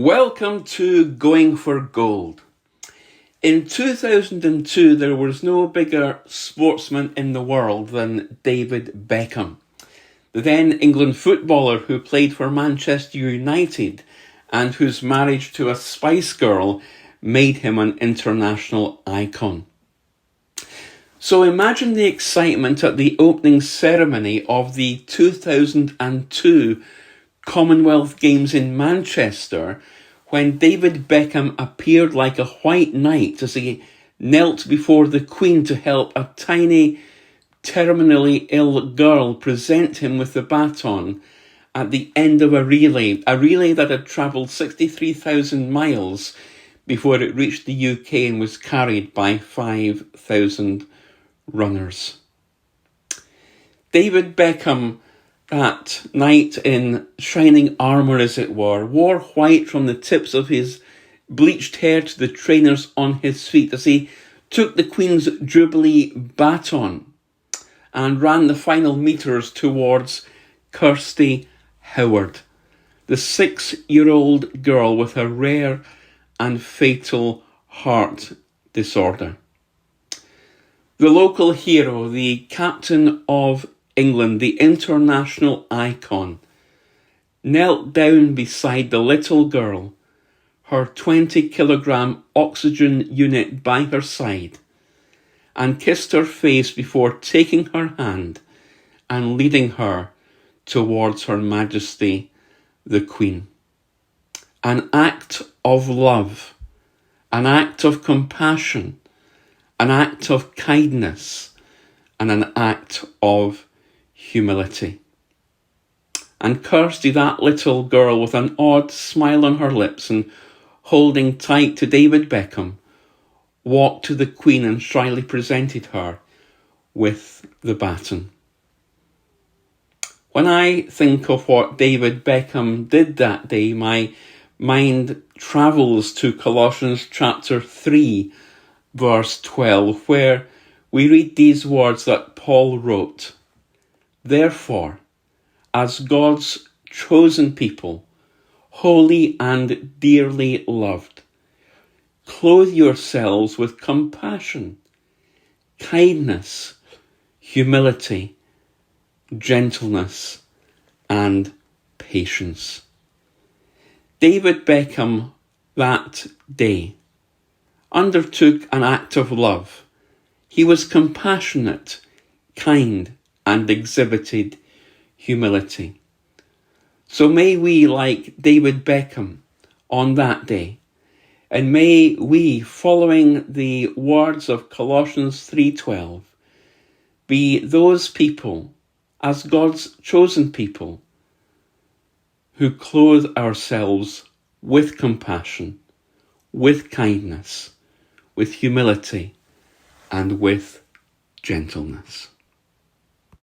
Welcome to Going for Gold. In 2002, there was no bigger sportsman in the world than David Beckham, the then England footballer who played for Manchester United and whose marriage to a Spice Girl made him an international icon. So imagine the excitement at the opening ceremony of the 2002 Commonwealth Games in Manchester when David Beckham appeared like a white knight as he knelt before the Queen to help a tiny, terminally ill girl present him with the baton at the end of a relay that had travelled 63,000 miles before it reached the UK and was carried by 5,000 runners. David Beckham, that night in shining armour as it were, wore white from the tips of his bleached hair to the trainers on his feet as he took the Queen's Jubilee baton and ran the final metres towards Kirsty Howard, the 6-year-old girl with a rare and fatal heart disorder. The local hero, the captain of England, the international icon, knelt down beside the little girl, her 20-kilogram oxygen unit by her side, and kissed her face before taking her hand and leading her towards Her Majesty the Queen. An act of love, an act of compassion, an act of kindness, and an act of humility. And Kirsty, that little girl with an odd smile on her lips and holding tight to David Beckham, walked to the Queen and shyly presented her with the baton. When I think of what David Beckham did that day, my mind travels to Colossians chapter 3, verse 12, where we read these words that Paul wrote: "Therefore, as God's chosen people, holy and dearly loved, clothe yourselves with compassion, kindness, humility, gentleness, and patience." David Beckham that day undertook an act of love. He was compassionate, kind, and exhibited humility. So may we, like David Beckham on that day, and may we, following the words of Colossians 3:12, be those people, as God's chosen people, who clothe ourselves with compassion, with kindness, with humility, and with gentleness.